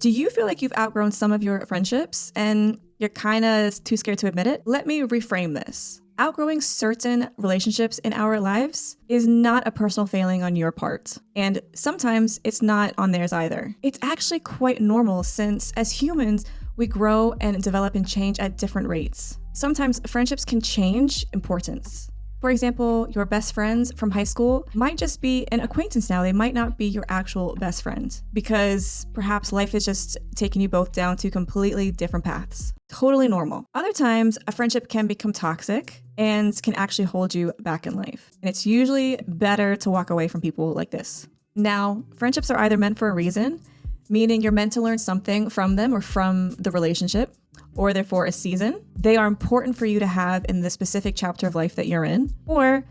Do you feel like you've outgrown some of your friendships and you're kind of too scared to admit it? Let me reframe this. Outgrowing certain relationships in our lives is not a personal failing on your part. And sometimes it's not on theirs either. It's actually quite normal since as humans, we grow and develop and change at different rates. Sometimes friendships can change importance. For example, your best friends from high school might just be an acquaintance now. They might not be your actual best friend because perhaps life is just taking you both down two completely different paths. Totally normal. Other times, a friendship can become toxic and can actually hold you back in life. And it's usually better to walk away from people like this. Now, friendships are either meant for a reason, meaning you're meant to learn something from them or from the relationship, or they're for a season. They are important for you to have in the specific chapter of life that you're in, or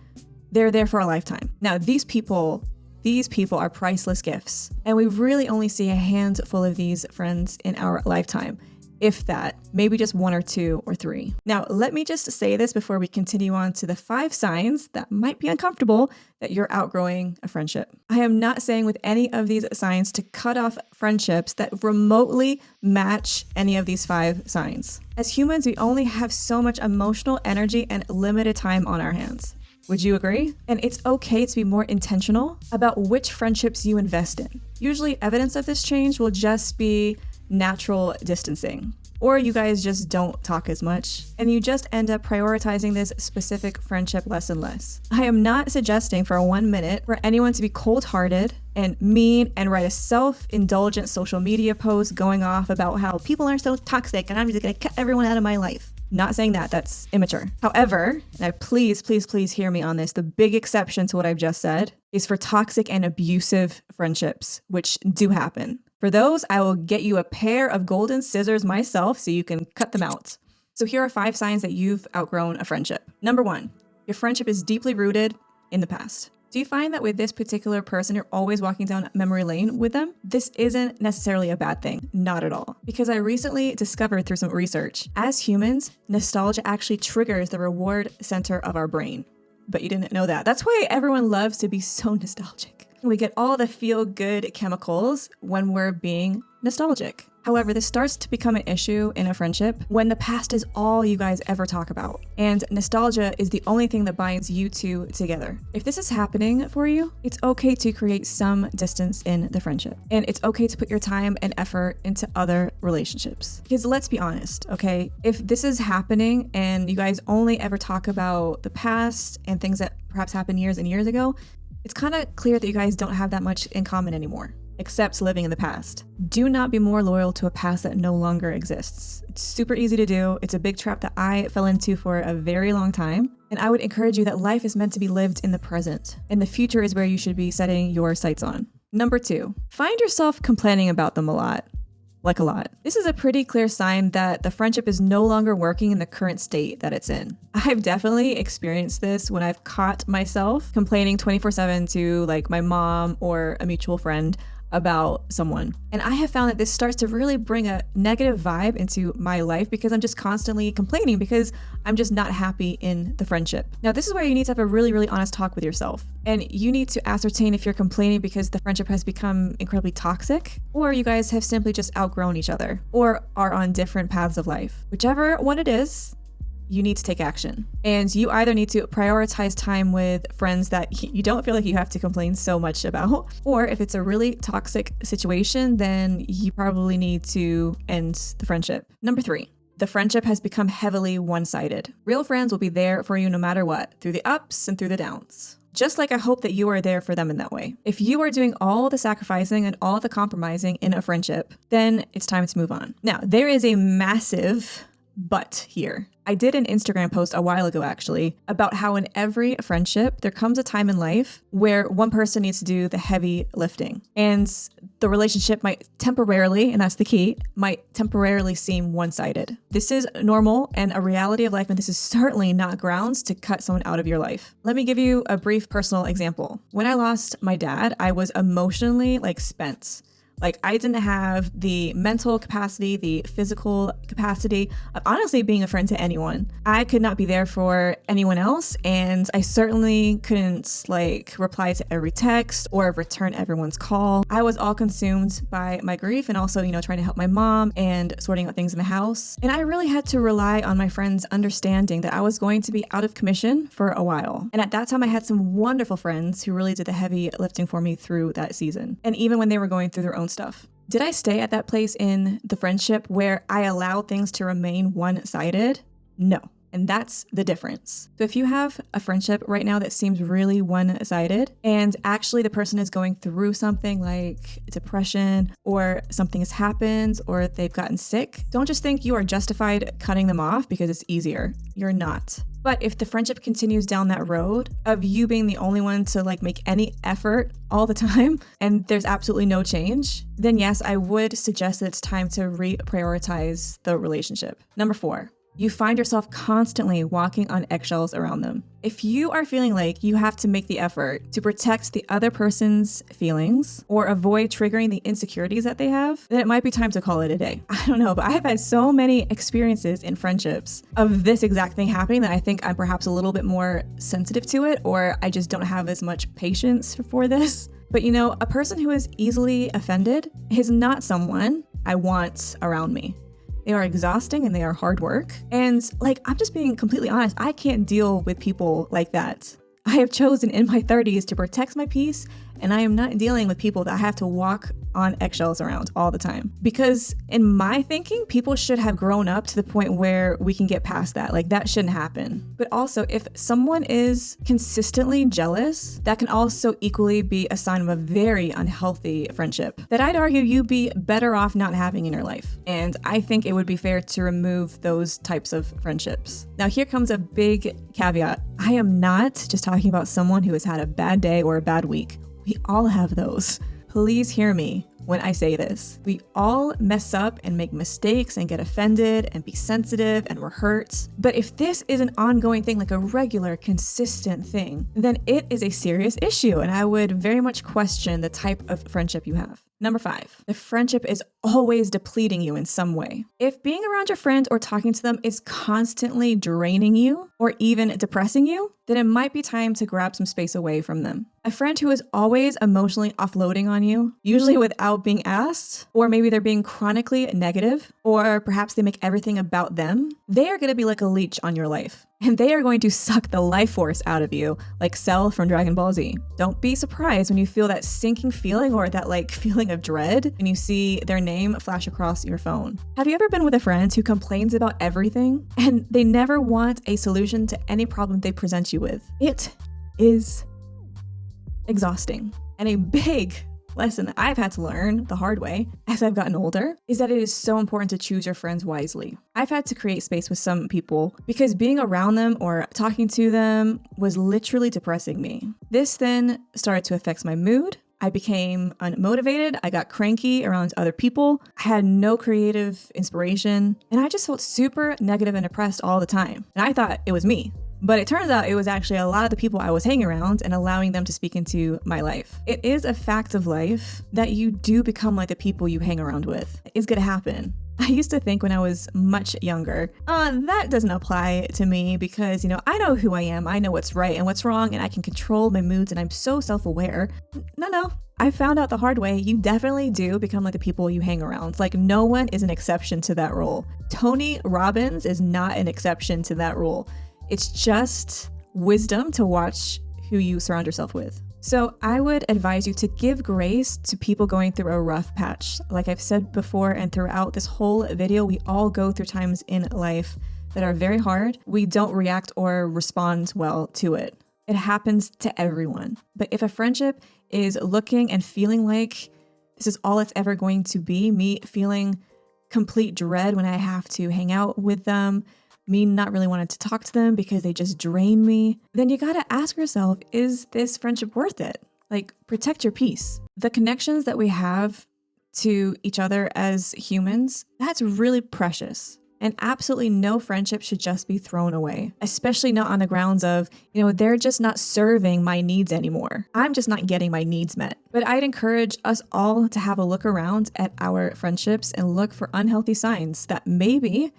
they're there for a lifetime. Now, these people are priceless gifts, and we really only see a handful of these friends in our lifetime. If that, maybe just one or two or three. Now, let me just say this before we continue on to the 5 signs that might be uncomfortable that you're outgrowing a friendship. I am not saying with any of these signs to cut off friendships that remotely match any of these 5 signs. As humans, we only have so much emotional energy and limited time on our hands. Would you agree? And it's okay to be more intentional about which friendships you invest in. Usually, evidence of this change will just be natural distancing, or you guys just don't talk as much and you just end up prioritizing this specific friendship less and less. I am not suggesting for 1 minute for anyone to be cold-hearted and mean and write a self-indulgent social media post going off about how people are so toxic and I'm just gonna cut everyone out of my life. Not saying that, that's immature. However, and please hear me on this, the big exception to what I've just said is for toxic and abusive friendships, which do happen. For those, I will get you a pair of golden scissors myself so you can cut them out. So here are 5 signs that you've outgrown a friendship. Number 1, your friendship is deeply rooted in the past. Do you find that with this particular person, you're always walking down memory lane with them? This isn't necessarily a bad thing, not at all. Because I recently discovered through some research, as humans, nostalgia actually triggers the reward center of our brain. But you didn't know that. That's why everyone loves to be so nostalgic. We get all the feel-good chemicals when we're being nostalgic. However, this starts to become an issue in a friendship when the past is all you guys ever talk about. And nostalgia is the only thing that binds you two together. If this is happening for you, it's okay to create some distance in the friendship. And it's okay to put your time and effort into other relationships. Because let's be honest, okay? If this is happening and you guys only ever talk about the past and things that perhaps happened years and years ago, it's kind of clear that you guys don't have that much in common anymore, except living in the past. Do not be more loyal to a past that no longer exists. It's super easy to do. It's a big trap that I fell into for a very long time. And I would encourage you that life is meant to be lived in the present, and the future is where you should be setting your sights on. Number 2, find yourself complaining about them a lot. Like a lot. This is a pretty clear sign that the friendship is no longer working in the current state that it's in. I've definitely experienced this when I've caught myself complaining 24/7 to like my mom or a mutual friend about someone. And I have found that this starts to really bring a negative vibe into my life because I'm just constantly complaining because I'm just not happy in the friendship. Now, this is where you need to have a really honest talk with yourself. And you need to ascertain if you're complaining because the friendship has become incredibly toxic, or you guys have simply just outgrown each other, or are on different paths of life. Whichever one it is, you need to take action. And you either need to prioritize time with friends that you don't feel like you have to complain so much about, or if it's a really toxic situation, then you probably need to end the friendship. Number 3, the friendship has become heavily one-sided. Real friends will be there for you no matter what, through the ups and through the downs. Just like I hope that you are there for them in that way. If you are doing all the sacrificing and all the compromising in a friendship, then it's time to move on. Now, there is a massive but here. I did an Instagram post a while ago actually about how in every friendship there comes a time in life where one person needs to do the heavy lifting, and the relationship might temporarily, and that's the key, might temporarily seem one-sided. This is normal and a reality of life, and this is certainly not grounds to cut someone out of your life. Let me give you a brief personal example. When I lost my dad, I was emotionally spent. I didn't have the mental capacity, the physical capacity of honestly being a friend to anyone. I could not be there for anyone else, and I certainly couldn't reply to every text or return everyone's call. I was all consumed by my grief and also, trying to help my mom and sorting out things in the house. And I really had to rely on my friends' understanding that I was going to be out of commission for a while. And at that time, I had some wonderful friends who really did the heavy lifting for me through that season. And even when they were going through their own stuff. Did I stay at that place in the friendship where I allowed things to remain one-sided? No. And that's the difference. So if you have a friendship right now that seems really one-sided, and actually the person is going through something like depression, or something has happened, or they've gotten sick, don't just think you are justified cutting them off because it's easier. You're not. But if the friendship continues down that road of you being the only one to make any effort all the time, and there's absolutely no change, then yes, I would suggest that it's time to re-prioritize the relationship. Number 4. You find yourself constantly walking on eggshells around them. If you are feeling like you have to make the effort to protect the other person's feelings or avoid triggering the insecurities that they have, then it might be time to call it a day. I don't know, but I've had so many experiences in friendships of this exact thing happening that I think I'm perhaps a little bit more sensitive to it, or I just don't have as much patience for this. But a person who is easily offended is not someone I want around me. They are exhausting and they are hard work. And I'm just being completely honest, I can't deal with people like that. I have chosen in my 30s to protect my peace, and I am not dealing with people that I have to walk on eggshells around all the time. Because in my thinking, people should have grown up to the point where we can get past that. That shouldn't happen. But also, if someone is consistently jealous, that can also equally be a sign of a very unhealthy friendship that I'd argue you'd be better off not having in your life. And I think it would be fair to remove those types of friendships. Now, here comes a big caveat. I am not just talking about someone who has had a bad day or a bad week. We all have those. Please hear me when I say this. We all mess up and make mistakes and get offended and be sensitive and we're hurt. But if this is an ongoing thing, like a regular, consistent thing, then it is a serious issue. And I would very much question the type of friendship you have. Number 5, the friendship is always depleting you in some way. If being around your friend or talking to them is constantly draining you or even depressing you, then it might be time to grab some space away from them. A friend who is always emotionally offloading on you, usually without being asked, or maybe they're being chronically negative, or perhaps they make everything about them, they are going to be like a leech on your life. And they are going to suck the life force out of you, like Cell from Dragon Ball Z. Don't be surprised when you feel that sinking feeling or that feeling of dread when you see their name flash across your phone. Have you ever been with a friend who complains about everything and they never want a solution to any problem they present you with? It is exhausting. And a big lesson that I've had to learn the hard way as I've gotten older is that it is so important to choose your friends wisely. I've had to create space with some people because being around them or talking to them was literally depressing me. This then started to affect my mood. I became unmotivated. I got cranky around other people. I had no creative inspiration, and I just felt super negative and depressed all the time. And I thought it was me. But it turns out it was actually a lot of the people I was hanging around and allowing them to speak into my life. It is a fact of life that you do become like the people you hang around with. It's gonna happen. I used to think when I was much younger, that doesn't apply to me because, I know who I am. I know what's right and what's wrong, and I can control my moods, and I'm so self-aware. No. I found out the hard way. You definitely do become like the people you hang around. No one is an exception to that rule. Tony Robbins is not an exception to that rule. It's just wisdom to watch who you surround yourself with. So I would advise you to give grace to people going through a rough patch. Like I've said before and throughout this whole video, we all go through times in life that are very hard. We don't react or respond well to it. It happens to everyone. But if a friendship is looking and feeling like this is all it's ever going to be, me feeling complete dread when I have to hang out with them, me not really wanting to talk to them because they just drain me, then you gotta ask yourself, is this friendship worth it? Protect your peace. The connections that we have to each other as humans, that's really precious. And absolutely no friendship should just be thrown away, especially not on the grounds of, they're just not serving my needs anymore. I'm just not getting my needs met. But I'd encourage us all to have a look around at our friendships and look for unhealthy signs that maybe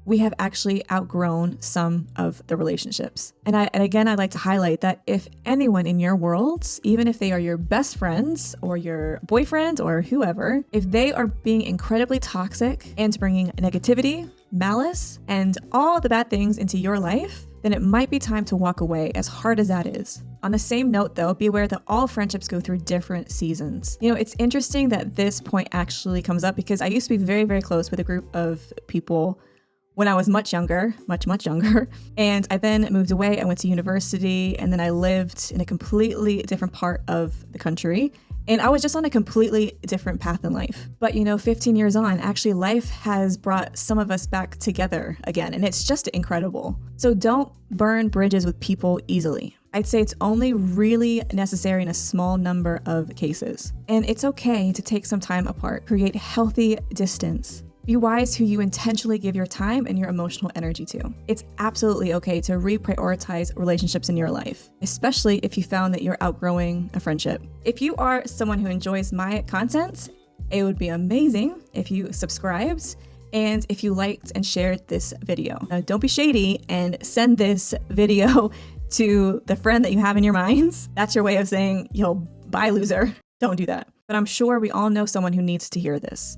we have actually outgrown some of the relationships. And again, I'd like to highlight that if anyone in your world, even if they are your best friends or your boyfriend or whoever, if they are being incredibly toxic and bringing negativity, malice, and all the bad things into your life, then it might be time to walk away, as hard as that is. On the same note, though, be aware that all friendships go through different seasons. It's interesting that this point actually comes up because I used to be very, very close with a group of people when I was much younger, much younger. And I then moved away. I went to university, and then I lived in a completely different part of the country. And I was just on a completely different path in life. But 15 years on, actually life has brought some of us back together again. And it's just incredible. So don't burn bridges with people easily. I'd say it's only really necessary in a small number of cases. And it's okay to take some time apart, create healthy distance. Be wise who you intentionally give your time and your emotional energy to. It's absolutely okay to re-prioritize relationships in your life, especially if you found that you're outgrowing a friendship. If you are someone who enjoys my content, it would be amazing if you subscribed and if you liked and shared this video. Now, don't be shady and send this video to the friend that you have in your minds. That's your way of saying, bye loser. Don't do that. But I'm sure we all know someone who needs to hear this.